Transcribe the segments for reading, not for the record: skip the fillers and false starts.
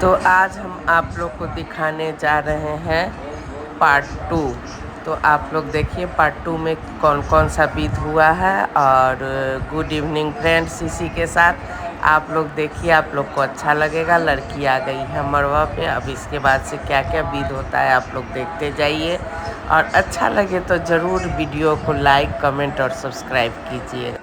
तो आज हम आप लोग को दिखाने जा रहे हैं पार्ट 2। तो आप लोग देखिए पार्ट 2 में कौन कौन सा बीत हुआ है। और गुड इवनिंग फ्रेंड्स, इसी के साथ आप लोग देखिए, आप लोग को अच्छा लगेगा। लड़की आ गई है मरवा पे। अब इसके बाद से क्या क्या बीत होता है आप लोग देखते जाइए, और अच्छा लगे तो ज़रूर वीडियो को लाइक कमेंट और सब्सक्राइब कीजिए।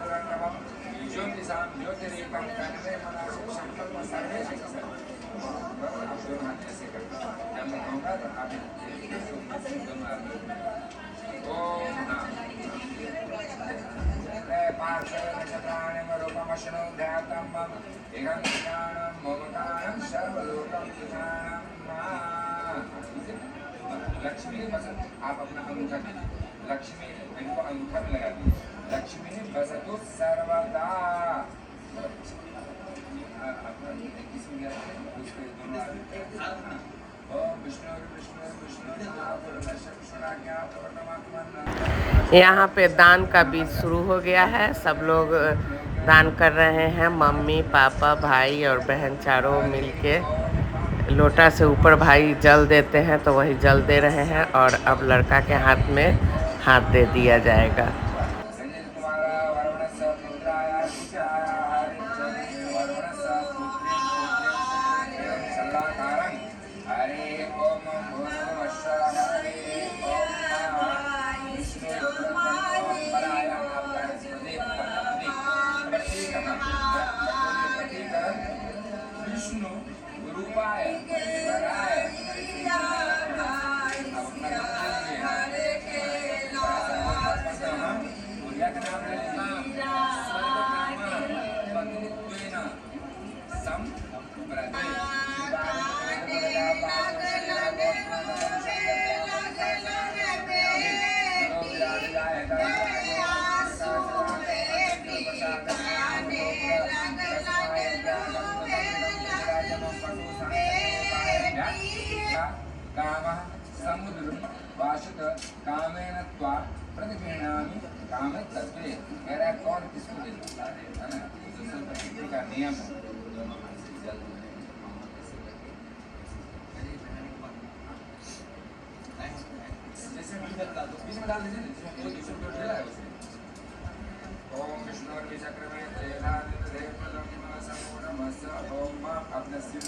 लक्ष्मी आप अपना अंगूठा दीजिए। लक्ष्मी इनको अंगूठा में लगा दीजिए। लक्ष्मी बसतु सर्वदा। यहाँ पे दान का बीज शुरू हो गया है। सब लोग दान कर रहे हैं, मम्मी पापा भाई और बहन चारों मिलके। लोटा से ऊपर भाई जल देते हैं तो वही जल दे रहे हैं, और अब लड़का के हाथ में हाथ दे दिया जाएगा। कामेन त्वा प्रतिगृह्णामि कामतत्वे। मेरा कौन किसको देता है ना, तो का नियम है। जैसे बीच में डाल दीजिए। ओम विष्णु चक्र में ओम अपने सिर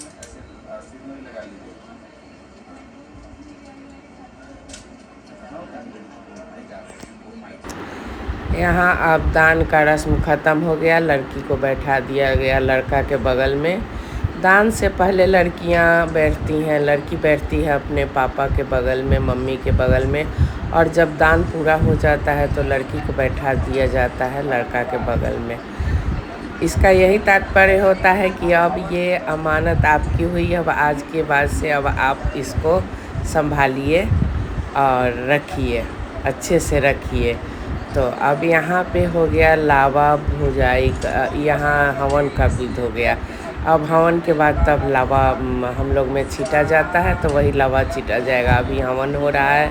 में लगा लीजिए। यहाँ अब दान का रस्म ख़त्म हो गया। लड़की को बैठा दिया गया लड़का के बगल में। दान से पहले लड़कियाँ बैठती हैं, लड़की बैठती है अपने पापा के बगल में, मम्मी के बगल में। और जब दान पूरा हो जाता है तो लड़की को बैठा दिया जाता है लड़का के बगल में। इसका यही तात्पर्य होता है कि अब ये अमानत आपकी हुई, अब आज के बाद से अब आप इसको संभालिए और रखिए, अच्छे से रखिए। तो अब यहाँ पे हो गया लावा भुजाई का, यहाँ हवन का विध हो गया। अब हवन के बाद तब लावा हम लोग में छीटा जाता है, तो वही लावा छीटा जाएगा। अभी हवन हो रहा है,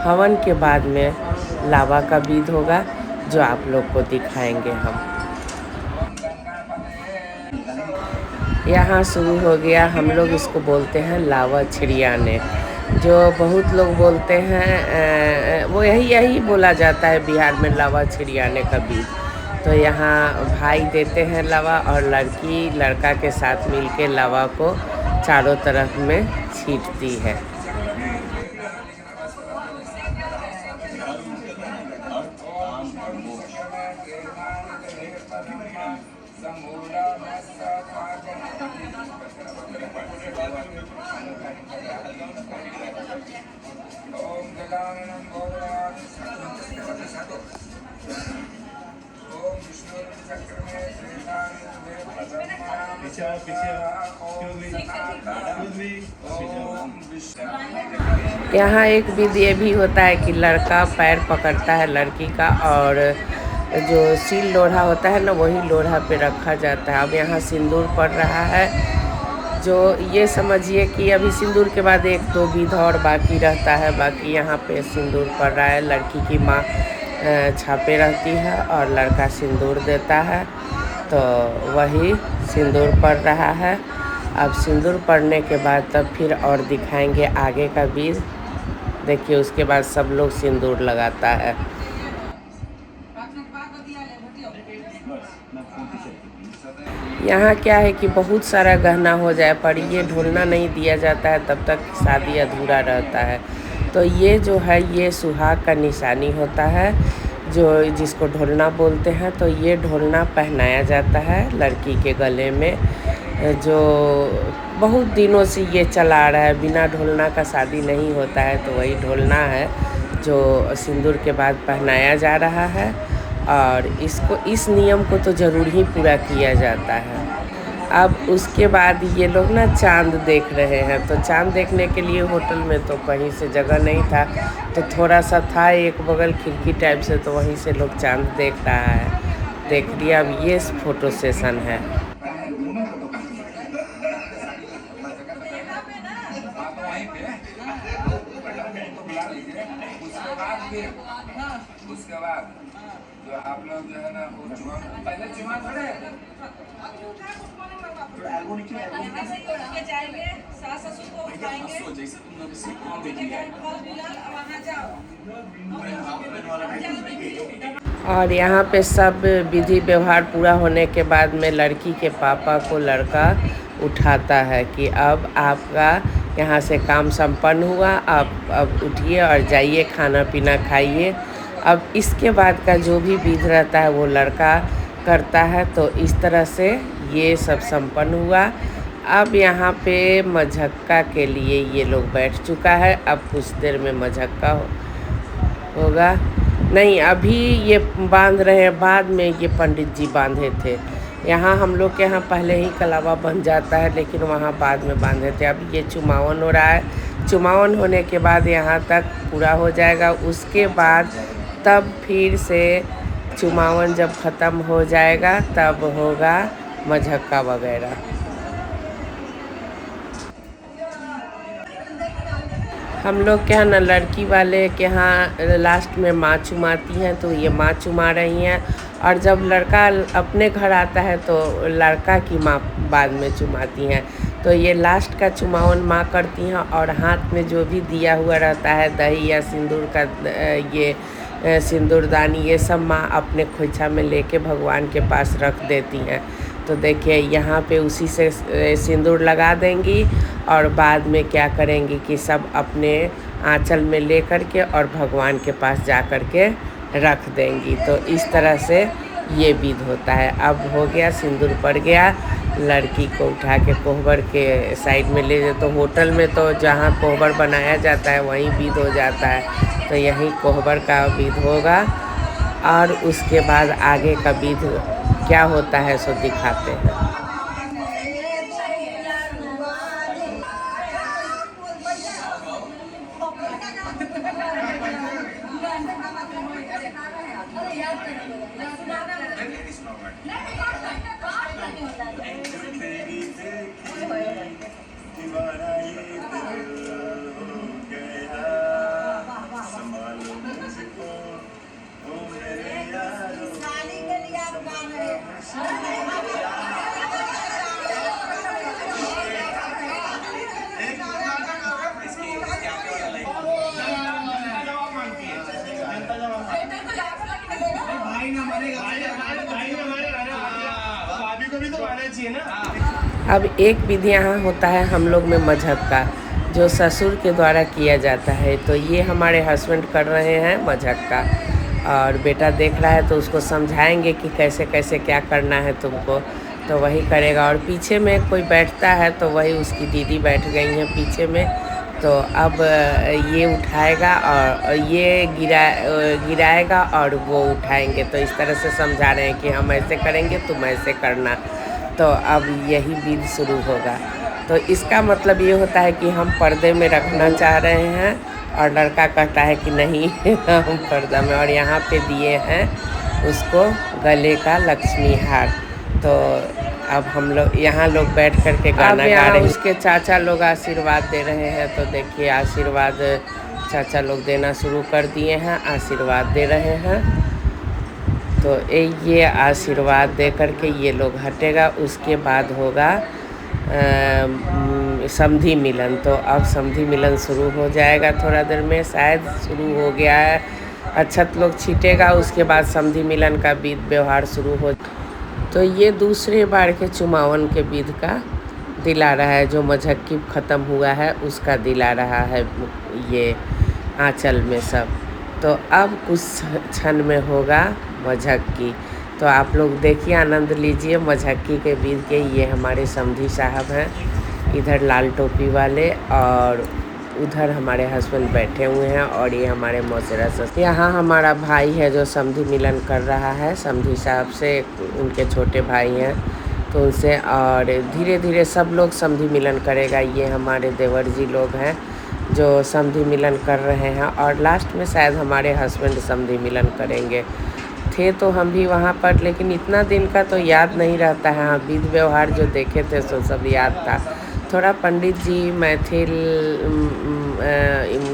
हवन के बाद में लावा का विध होगा जो आप लोग को दिखाएंगे हम। यहाँ शुरू हो गया, हम लोग इसको बोलते हैं लावा छिड़ियाने। जो बहुत लोग बोलते हैं वो यही बोला जाता है बिहार में, लावा छिड़ियाने का बीज। तो यहाँ भाई देते हैं लावा, और लड़की लड़का के साथ मिलके लावा को चारों तरफ में छींटती है। यहाँ एक विधि ये भी होता है कि लड़का पैर पकड़ता है लड़की का, और जो सील लोढ़ा होता है ना, वही लोढ़ा पे रखा जाता है। अब यहाँ सिंदूर पड़ रहा है, जो ये समझिए कि अभी सिंदूर के बाद 1-2 विध और बाकी रहता है। बाकी यहाँ पे सिंदूर पड़ रहा है, लड़की की माँ छापे रहती है और लड़का सिंदूर देता है, तो वही सिंदूर पड़ रहा है। अब सिंदूर पड़ने के बाद तब फिर और दिखाएंगे आगे का विधि। देखिए उसके बाद सब लोग सिंदूर लगाता है। यहाँ क्या है कि बहुत सारा गहना हो जाए पर ये ढोलना नहीं दिया जाता है, तब तक शादी अधूरा रहता है। तो ये जो है ये सुहाग का निशानी होता है, जो जिसको ढोलना बोलते हैं। तो ये ढोलना पहनाया जाता है लड़की के गले में, जो बहुत दिनों से ये चला आ रहा है। बिना ढोलना का शादी नहीं होता है, तो वही ढोलना है जो सिंदूर के बाद पहनाया जा रहा है। और इस नियम को तो ज़रूर ही पूरा किया जाता है। अब उसके बाद ये लोग ना चाँद देख रहे हैं। तो चाँद देखने के लिए होटल में तो कहीं से जगह नहीं था, तो थोड़ा सा था एक बगल खिड़की टाइप से, तो वहीं से लोग चाँद देख रहा है। देख लिया। अब ये फोटो सेशन है। उसके बाद जो आप लोग जो है ना वो पहले चुमा थोड़े और यहाँ पे सब विधि व्यवहार पूरा होने के बाद में लड़की के पापा को लड़का उठाता है कि अब आपका यहाँ से काम संपन्न हुआ, आप अब उठिए और जाइए खाना पीना खाइए। अब इसके बाद का जो भी विधि रहता है वो लड़का करता है। तो इस तरह से ये सब संपन्न हुआ। अब यहाँ पे मझक्का के लिए ये लोग बैठ चुका है। अब कुछ देर में मझक्का होगा। नहीं, अभी ये बांध रहे हैं, बाद में ये पंडित जी बांधे थे। यहाँ हम लोग के यहाँ पहले ही कलावा बन जाता है, लेकिन वहाँ बाद में बांधे थे। अब ये चुमावन हो रहा है। चुमावन होने के बाद यहाँ तक पूरा हो जाएगा। उसके बाद तब फिर से चुमावन जब ख़त्म हो जाएगा तब होगा मझक्का वगैरह। हम लोग के यहाँ ना लड़की वाले के यहाँ लास्ट में माँ चुमाती हैं, तो ये माँ चुमा रही हैं। और जब लड़का अपने घर आता है तो लड़का की माँ बाद में चुमाती हैं। तो ये लास्ट का चुमावन माँ करती हैं। और हाथ में जो भी दिया हुआ रहता है दही या सिंदूर का ये सिंदूरदानी, ये सब माँ अपने खोइछा में लेके भगवान के पास रख देती हैं। तो देखिए यहाँ पे उसी से सिंदूर लगा देंगी और बाद में क्या करेंगी कि सब अपने आंचल में ले कर के और भगवान के पास जा कर के रख देंगी। तो इस तरह से ये विधि होता है। अब हो गया, सिंदूर पड़ गया, लड़की को उठा के कोहबर के साइड में ले जाए। तो होटल में तो जहाँ कोहबर बनाया जाता है वहीं विधि हो जाता है, तो यहीं कोहबर का विधि होगा। और उसके बाद आगे का विधि क्या होता है सो दिखाते हैं। अब एक विधि यहाँ होता है हम लोग में मझक्का, जो ससुर के द्वारा किया जाता है। तो ये हमारे हस्बैंड कर रहे हैं मझक्का, और बेटा देख रहा है तो उसको समझाएंगे कि कैसे कैसे क्या करना है तुमको, तो वही करेगा। और पीछे में कोई बैठता है तो वही उसकी दीदी बैठ गई हैं पीछे में। तो अब ये उठाएगा और ये गिराएगा और वो उठाएंगे। तो इस तरह से समझा रहे हैं कि हम ऐसे करेंगे तुम ऐसे करना। तो अब यही विधि शुरू होगा। तो इसका मतलब ये होता है कि हम पर्दे में रखना चाह रहे हैं और लड़का कहता है कि नहीं हम पर्दा में। और यहाँ पे दिए हैं उसको गले का लक्ष्मी हार। तो अब हम लोग यहाँ लोग बैठ कर के गाना गा रहे हैं। उसके चाचा लोग आशीर्वाद दे रहे हैं। तो देखिए आशीर्वाद चाचा लोग देना शुरू कर दिए हैं, आशीर्वाद दे रहे हैं। तो ये आशीर्वाद दे कर के ये लोग हटेगा। उसके बाद होगा समधी मिलन। तो अब समधी मिलन शुरू हो जाएगा थोड़ा देर में, शायद शुरू हो गया है। अक्षत लोग छीटेगा, उसके बाद समधी मिलन का विध व्यवहार शुरू हो। तो ये दूसरे बार के चुमावन के विध का दिला रहा है, जो मझक्की ख़त्म हुआ है उसका दिला रहा है ये आंचल में सब। तो अब कुछ क्षण में होगा मझक्की। तो आप लोग देखिए, आनंद लीजिए मझक्की के विध के। ये हमारे समधी साहब हैं, इधर लाल टोपी वाले, और उधर हमारे हस्बैंड बैठे हुए हैं, और ये हमारे मौसेरा सस। यहाँ हमारा भाई है जो समधी मिलन कर रहा है समधी साहब से, उनके छोटे भाई हैं तो उनसे, और धीरे धीरे सब लोग समधी मिलन करेगा। ये हमारे देवर जी लोग हैं जो समधी मिलन कर रहे हैं, और लास्ट में शायद हमारे हस्बैंड समधी मिलन करेंगे। थे तो हम भी वहाँ पर, लेकिन इतना दिन का तो याद नहीं रहता है। हाँ, विध व्यवहार जो देखे थे सो सब याद था। थोड़ा पंडित जी मैथिल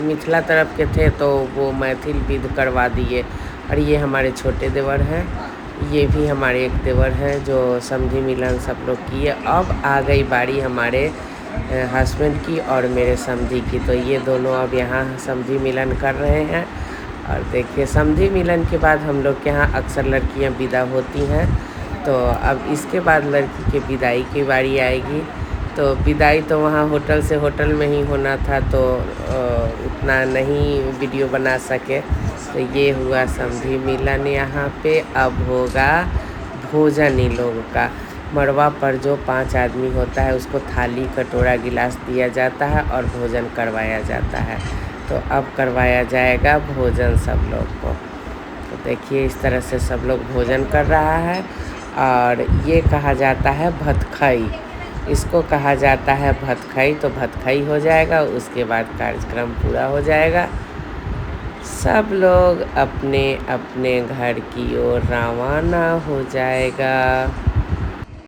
मिथिला तरफ के थे तो वो मैथिल विध करवा दिए। और ये हमारे छोटे देवर हैं, ये भी हमारे एक देवर हैं जो समधी मिलन सब लोग किए। अब आ गई बारी हमारे हस्बैंड की और मेरे समधी की। तो ये दोनों अब यहाँ समधी मिलन कर रहे हैं। और देखिए, समधी मिलन के बाद हम लोग के यहाँ अक्सर लड़कियाँ विदा होती हैं। तो अब इसके बाद लड़की की विदाई की बारी आएगी। तो विदाई तो वहाँ होटल से होटल में ही होना था, तो उतना नहीं वीडियो बना सके। तो ये हुआ समधी मिलन यहाँ पे। अब होगा भोजन इन लोगों का। मड़वा पर जो 5 आदमी होता है उसको थाली कटोरा गिलास दिया जाता है और भोजन करवाया जाता है। तो अब करवाया जाएगा भोजन सब लोग को। तो देखिए, इस तरह से सब लोग भोजन कर रहा है। और ये कहा जाता है भतखई, इसको कहा जाता है भतखई। तो भतखई हो जाएगा, उसके बाद कार्यक्रम पूरा हो जाएगा। सब लोग अपने अपने घर की ओर रवाना हो जाएगा।